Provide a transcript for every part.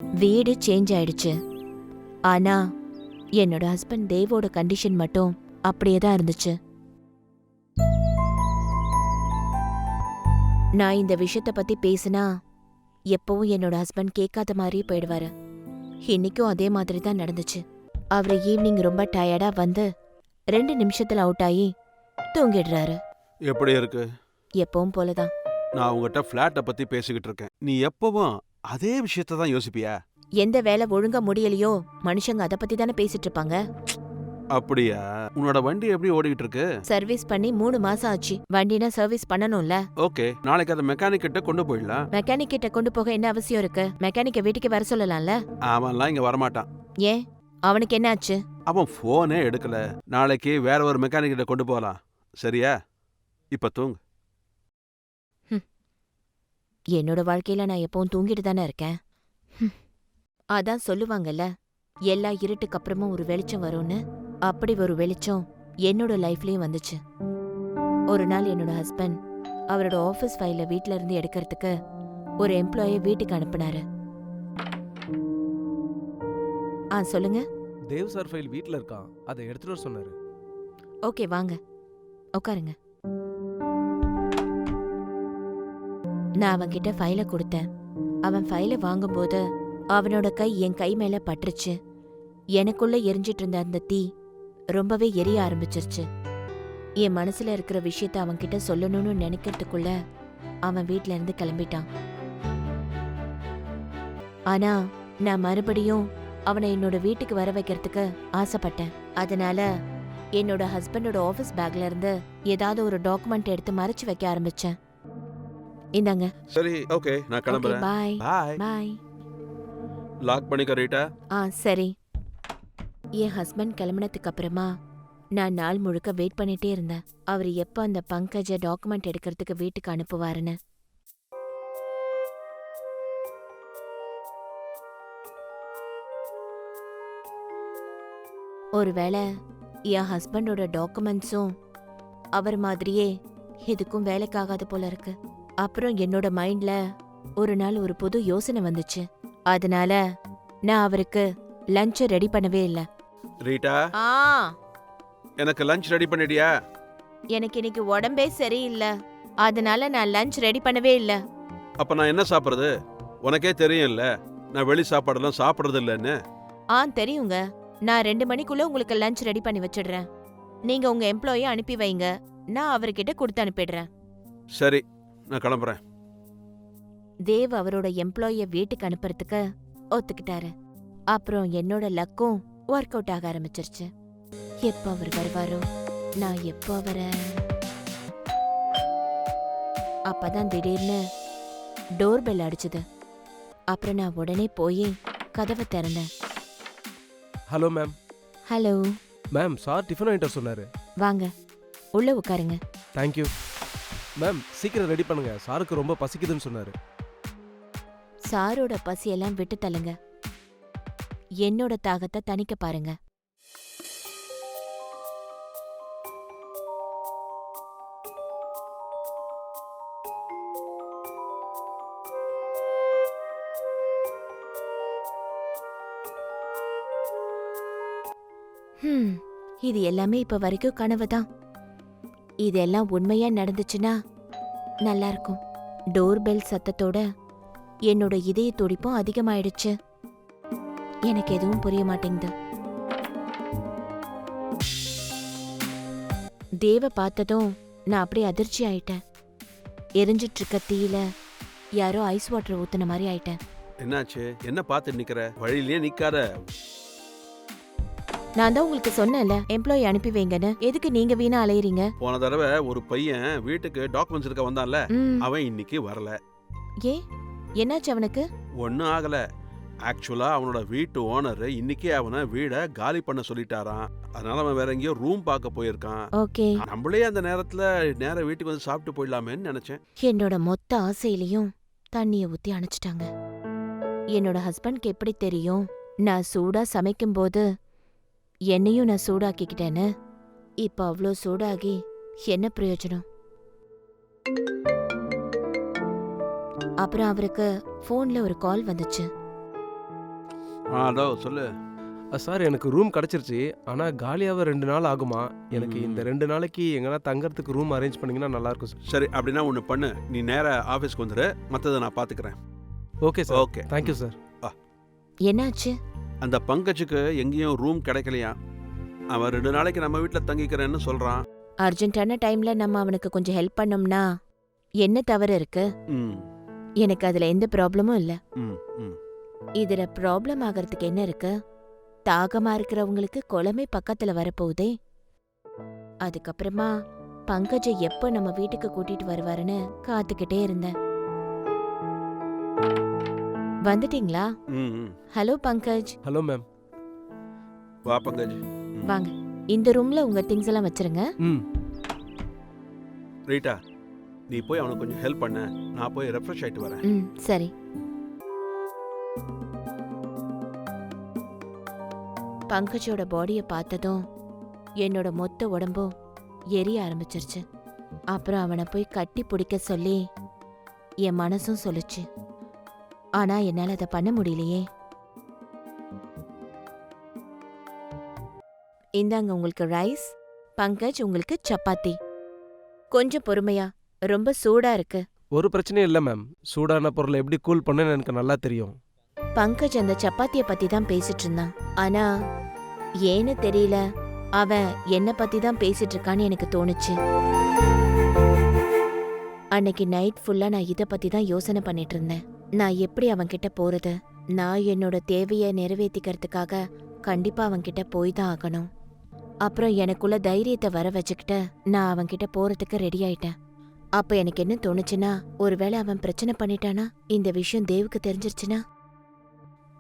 வீடு சேஞ்ச் ஆயிடுச்சு. ஆனா என்னோட ஹஸ்பண்ட் தேவோட கண்டிஷன் மட்டும் அப்படியே தான் இருந்துச்சு. நான் இந்த விஷயத்த பத்தி பேசினா எப்பவும் என்னோட ஹஸ்பண்ட் கேட்காத மாதிரியே போயிடுவாரு. இன்னைக்கும் அதே மாதிரி தான் நடந்துச்சு. அவரு ஈவினிங் ரொம்ப டயர்டா வந்து 2 நிமிஷத்துல அவுட் ஆகி தூங்கிடுறாரு. எப்படி இருக்கு? எப்பவும் போலதான். நான் உங்ககிட்ட ஃபிளாட்டை பத்தி பேசிக்கிட்டு இருக்கேன். நீ எப்பவும் அதே விஷயத்தை தான் யோசிப்பியா? எந்த வேலை ஒழுங்கா முடியலையோ மனுஷங்க அத பத்தி தானே பேசிட்டு இருப்பாங்க. அப்படியா? உன்னோட வண்டி எப்படி ஓடிக்கிட்டு இருக்கு? சர்வீஸ் பண்ணி 3 மாசம் ஆச்சு. வண்டினா சர்வீஸ் பண்ணணும்ல. ஓகே, நாளைக்கு அதை மெக்கானிக் கிட்ட கொண்டு போயிடலாம். மெக்கானிக் கிட்ட கொண்டு போக என்ன அவசியம் இருக்கு? மெக்கானிக்க வீட்டுக்கு வர சொல்லலாம்ல. அவன்லாம் இங்க வரமாட்டான். ஏன், அவனுக்கு என்ன ஆச்சு? அவன் போனே எடுக்கல. நாளைக்கு வேற ஒரு மெக்கானிக் கிட்ட கொண்டு போகலாம். சரியா? இப்ப தூங்கு. என்னோட வாழ்க்கையில நான் எப்பவும் தூங்கிட்டு தானே இருக்கேன். அதான் சொல்லுவாங்கல்ல, எல்லா இருட்டுக்கு அப்புறமும் ஒரு வெளிச்சம் வரும்னு. அப்படி ஒரு வெளிச்சம் என்னோட லைஃப்லயும் வந்துச்சு. ஒரு நாள் என்னோட ஹஸ்பண்ட் அவரோட ஆபீஸ் ஃபைல வீட்ல இருந்து எடுக்கிறதுக்கு ஒரு எம்ப்ளாயை வீட்டுக்கு அனுப்புனாரு. சொல்லுங்க. தேவ் சார் ஃபைல் வீட்ல இருக்கான், அதை எடுத்துட்டு வர சொன்னாரு. ஓகே, வாங்க உட்காருங்க. நான் அவன்கிட்ட ஃபைலை கொடுத்தேன். அவன் ஃபைலை வாங்கும்போது அவனோட கை என் கை மேல பட்டுருச்சு. எனக்குள்ள எரிஞ்சிட்டு இருந்த அந்த தீ ரொம்பவே எரிய ஆரம்பிச்சிருச்சு. என் மனசுல இருக்கிற விஷயத்த அவன்கிட்ட சொல்லணும்னு நினைக்கிறதுக்குள்ள அவன் வீட்ல இருந்து கிளம்பிட்டான். ஆனா நான் மறுபடியும் அவனை என்னோட வீட்டுக்கு வர வைக்கிறதுக்கு ஆசைப்பட்டேன். அதனால என்னோட ஹஸ்பண்டோட ஆபீஸ் பேக்ல இருந்து ஏதாவது ஒரு டாக்குமெண்ட் எடுத்து மறைச்சு வைக்க ஆரம்பிச்சேன். இந்தாங்க. சரி, ஓகே, நான் கிளம்புறேன். பாய் பாய். பாய். லாக் பண்ணிக்க ரீட்டா. சரி. என் ஹஸ்பண்ட் கிளம்பினதுக்கு அப்புறமா நான் நாள் முழுக்க வெயிட் பண்ணிட்டே இருந்தேன். அவர் எப்ப அந்த பங்கஜ டாக்குமெண்ட் எடுக்கிறதுக்கு வீட்டுக்கு அனுப்புவாருன்னு. ஒருவேளை என் ஹஸ்பண்டோட டாக்குமெண்ட்ஸும் அவர் மாதிரியே எதுக்கும் வேலைக்காகாது போல இருக்கு. அப்புறம் என்னோட மைண்ட்ல ஒரு நாள் ஒரு புது யோசனை வந்துச்சு. அதனால நான் அவருக்கு லஞ்ச் ரெடி பண்ணவே இல்லை. ரீட்டா, எனக்கு லஞ்ச் ரெடி பண்ணிடியா? எனக்கு இன்னைக்கு உடம்பே சரியில்லை, அதனால நான் லஞ்ச் ரெடி பண்ணவே இல்லை. அப்ப நான் என்ன சாப்பிடுறது? உனக்கே தெரியும்ல, நான் வெளி சாப்பாடெல்லாம் சாப்பிடுறது இல்லைன்னு. தெரியுங்க. நான் 2 மணிக்குள்ள உங்களுக்கு லஞ்ச் ரெடி பண்ணி வச்சிடுறேன். நீங்க உங்க எம்ப்ளாயை அனுப்பி வைங்க, நான் அவர்கிட்ட கொடுத்து அனுப்பிடுறேன். சரி, நான் கிளம்புறேன். தேவ் அவரோட எம்ப்ளாய வீட்டுக்கு அனுப்புறதுக்கு ஒத்துக்கிட்டாரு. அப்புறம் என்னோட லக்கும் ஒர்க் அவுட் ஆக ஆரம்பிச்சிருச்சு. எப்ப அவர் வருவாரோ, நான் எப்போ அவரை. அப்பதான் திடீர்னு டோர் பெல் அடிச்சது. அப்புறம் நான் உடனே போய் கதவை திறந்தேன். Hello ma'am. Hello ma'am, sir tiffin வாங்கிட்டு வர சொன்னாரு. வாங்க, உள்ள உட்காருங்க. Thank you ma'am. சீக்கிரம் ரெடி பண்ணுங்க, சாருக்கு ரொம்ப பசிக்குதுன்னு சொன்னாரு. சாரோட பசியெல்லாம் விட்டு தள்ளுங்க, என்னோட தாகத்தை தணிக்க பாருங்க. இது எல்லாமே இப்ப வரைக்கும் கனவுதான். இதெல்லாம் உண்மையா நடந்துச்சுன்னா நல்லா இருக்கும். டோர் பெல் சத்தத்தோட என்னோட இதய துடிப்பும் அதிகமாயிடுச்சு. எனக்கு எதுவும் புரிய மாட்டேங்குது. தேவ பார்த்ததும் நான் அப்படியே அதிர்ச்சி ஆயிட்டேன். எரிஞ்சிட்டு இருக்க தீயில யாரோ ஐஸ் வாட்டர் ஊத்துன மாதிரி ஆயிட்டேன். என்னாச்சு? என்ன பார்த்து நிக்கிற? வழியிலேயே நிக்காத. நான் தான் உங்களுக்கு சொன்னேன்ல, எம்ப்ளாயி அனுப்பி வைங்கன்னு. எதுக்கு நீங்க வீணா அலையறீங்க? போன தடவை ஒரு பையன் வீட்டுக்கு டாக்குமெண்ட்ஸ் எடுக்க வந்தான்ல, அவன் இன்னைக்கு வரல. ஏ, என்னாச்சு அவனுக்கு? ஒன்னும் ஆகல. ஆக்சுவலா அவனோட வீட்டு ஓனர் இன்னைக்கே அவனை வீட காலி பண்ண சொல்லிட்டாராம். அதனால அவன் வேற எங்கேயோ ரூம் பார்க்க போயிருக்கான். ஓகே. நம்மளே அந்த நேரத்துல நேரா வீட்டுக்கு வந்து சாப்பிட்டு போயிடலாமேன்னு நினைச்சேன். என்னோட மொத்த ஆசையிலையும் தண்ணிய ஊத்தி அணைச்சிட்டாங்க. என்னோட ஹஸ்பண்ட்க்கு எப்படி தெரியும் நான் சூடா சமைக்கும் போது என்னையும் நான் சூடாக்கிக்கிட்டேன்னு? இப்ப அவ்வளோ சூடாகி என்ன பிரயோஜனம்? அப்புறம் அவருக்கு போன்ல ஒரு கால் வந்துச்சு. அதோ சொல்லு. சார் எனக்கு ரூம் கிடச்சிருச்சு. ஆனால் காலியாக 2 நாள் ஆகுமா? எனக்கு இந்த ம். 2 நாளைக்கு எங்கன்னா தங்கறதுக்கு ரூம் அரேஞ்ச் பண்ணிங்கன்னா நல்லாயிருக்கும் சார். சரி, அப்படின்னா ஒன்று பண்ணு. நீ நேராக ஆஃபீஸ்க்கு வந்துடு, மற்றதை நான் பார்த்துக்கிறேன். Okay sir. Okay. Thank you sir. என்னாச்சு? அந்த பங்கஜுக்கு எங்கேயும் ரூம் கிடைக்கலையா? அவன் 2 நாளைக்கு நம்ம வீட்டில் தங்கிக்கிறேன்னு சொல்கிறான். அர்ஜென்ட்டான டைம்ல நம்ம அவனுக்கு கொஞ்சம் ஹெல்ப் பண்ணோம்னா என்ன தவறு இருக்கு? ம் எனக்கு அதுல எந்த ப்ராப்ளமும் இல்ல. ம் ம் இதுல ப்ராப்ளம் ஆகிறதுக்கு என்ன இருக்கு? தாகமா இருக்கிறவங்களுக்கு குளமே பக்கத்துல வரப்போகுதே. அதுக்கப்புறமா பங்கஜ எப்ப நம்ம வீட்டுக்கு கூட்டிட்டு வருவாருன்னு காத்துக்கிட்டே இருந்தேன். வந்துட்டீங்களா? ம் ம். Hello Pankaj, hello ma'am. வா பங்கஜ். வாங்க. இந்த ரூம்ல உங்க திங்ஸ் எல்லாம் வச்சிருங்க. ம் ரீட்டா, நீ போய் அவனுக்கு கொஞ்சம் ஹெல்ப் பண்ண. நான் போய் ரெஃப்ரெஷ் ஆயிட்டு வரேன். ம், சரி. பங்கஜோட பாடியை பார்த்ததும் என்னோட மொத்த உடம்பும் எரிய ஆரம்பிச்சிருச்சு. அப்புறம் அவனை போய் கட்டி பிடிக்க சொல்லி என் மனசும் சொல்லுச்சு. ஆனா என்னால அதை பண்ண முடியலையே. இந்தாங்க உங்களுக்கு ரைஸ், பங்கஜ் உங்களுக்கு சப்பாத்தி. கொஞ்சம் பொறுமையா, ரொம்ப சூடா இருக்கு. ஒரு பிரச்சனையும் இல்லை மேம். சூடான பொருளை எப்படி கூல் பண்ணேன்னு எனக்கு நல்லா தெரியும். பங்கஜ் அந்த சப்பாத்திய பத்தி தான் பேசிட்டு இருந்தான். ஆனா ஏன்னு தெரியல, அவன் என்ன பத்தி தான் பேசிட்டு இருக்கான்னு எனக்கு தோணுச்சு. அன்னைக்கு நைட் ஃபுல்லா நான் இத பத்தி தான் யோசனை பண்ணிட்டு இருந்தேன். நான் எப்படி அவன்கிட்ட போறது? நான் என்னோட தேவையை நிறைவேற்றிக்கிறதுக்காக கண்டிப்பா அவன்கிட்ட போய் தான் ஆகணும். அப்புறம் எனக்குள்ள தைரியத்தை வர வச்சுக்கிட்டு நான் அவன்கிட்ட போறதுக்கு ரெடி ஆயிட்டேன். அப்ப எனக்கு என்ன தோணுச்சுன்னா, ஒருவேளை அவன் பிரச்சனை பண்ணிட்டானா, இந்த விஷயம் தேவுக்கு தெரிஞ்சிருச்சுன்னா,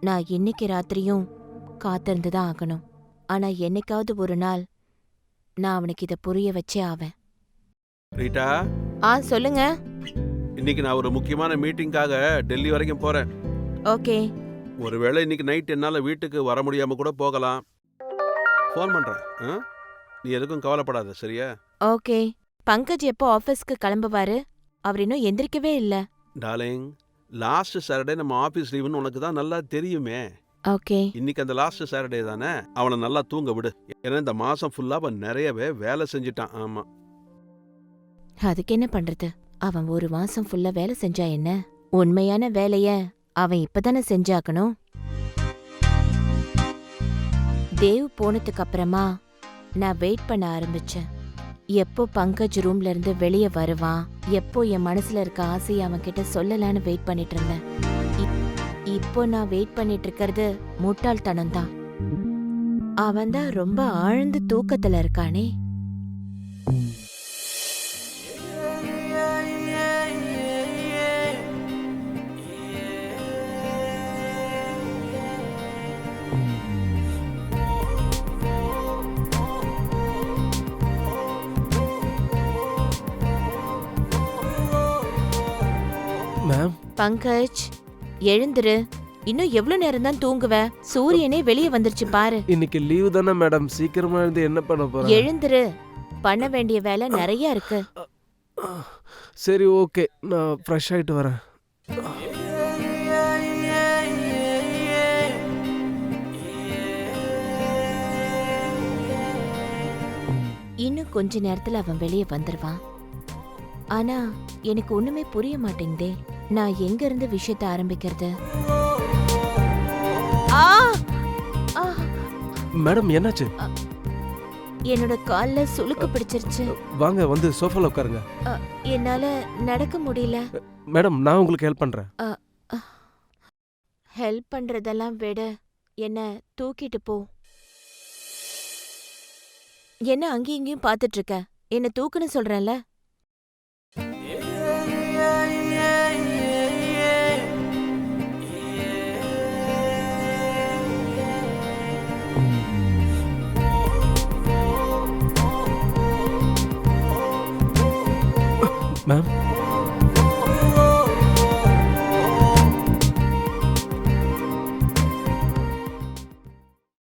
நான் இன்னைக்கு ராத்திரியும் காத்திருந்து தான் ஆகணும். ஆனா என்னைக்காவது ஒரு நாள் நான் அவனுக்கு இதை புரிய வச்சே ஆவேன். ரீட்டா, சொல்லுங்க. இன்னைக்கு நான் ஒரு முக்கியமான மீட்டிங்காக டெல்லி வரைக்கும் போறேன். ஓகே. ஒருவேளை இன்னைக்கு நைட் என்னால் வீட்டுக்கு வர முடியாம கூட போகலாம். ஃபோன் பண்றேன். நீ எதுக்கும் கவலைப்படாத, சரியா? ஓகே. பங்கஜ் எப்போ ஆஃபீஸ்க்கு கிளம்புவாரு? அவர் இன்னும் எந்திரிக்கவே இல்ல. டார்லிங், லாஸ்ட் சாட்டர்டே நம்ம ஆஃபீஸ் லீவுன்னு உனக்கு தான் நல்லா தெரியுமே. ஓகே. இன்னைக்கு அந்த லாஸ்ட் சாட்டர்டே தானே. அவனை நல்லா தூங்க விடு. ஏன்னா இந்த மாசம் ஃபுல்லா அவன் நிறையவே வேலை செஞ்சுட்டான். ஆமா. அதுக்கு என்ன பண்றது? அவன் ஒரு மாசம் ஃபுல்லா வேலை செஞ்சா என்ன? உண்மையான வேலைய அவன் இப்பதானே செஞ்சாக்கணும். தேவ் போனதுக்கு அப்புறமா நான் வெயிட் பண்ண ஆரம்பிச்சேன். எப்போ பங்கஜ் ரூம்ல இருந்து வெளியே வருவான், எப்போ என் மனசுல இருக்க ஆசையை அவன் கிட்ட சொல்லலான்னு வெயிட் பண்ணிட்டு இருந்தேன். இப்போ நான் வெயிட் பண்ணிட்டு இருக்கிறது முட்டாள்தனம் தான். அவன் தான் ரொம்ப ஆழ்ந்த தூக்கத்துல இருக்கானே. மேம், பங்கஜ், எழுந்துரு. இன்னும் எவ்வளவு நேரம் தான் தூங்குவ? சூரியனே வெளியே வந்துருச்சு பாரு. இன்னைக்கு லீவு தானே மேடம். சீக்கிரமா இருந்து என்ன பண்ண போறேன்? எழுந்துரு. பண்ண வேண்டிய வேலை நிறைய இருக்கு. சரி, ஓகே. நான் ஃப்ரெஷ் ஆயிட்டு வரேன். இன்னும் கொஞ்ச நேரத்துல அவன் வெளியே வந்துருவான். ஆனா எனக்கு ஒண்ணுமே புரிய மாட்டேங்குதே. நான் எங்க இருந்து விஷயத்த ஆரம்பிக்கிறது? ஆ! ஆ! மேடம், என்னாச்சு? என்னோட கால்ல சுளுக்கு பிடிச்சிருச்சு. வாங்க, வந்து சோஃபால உட்காருங்க. என்னால நடக்க முடியல. மேடம், நான் உங்களுக்கு ஹெல்ப் பண்றேன். ஹெல்ப் பண்றதெல்லாம் விட என்ன தூக்கிட்டு போ. என்ன அங்கேயும் இங்கேயும் பாத்துட்டு இருக்க? என்ன தூக்குன்னு சொல்றேன்ல. மேம்,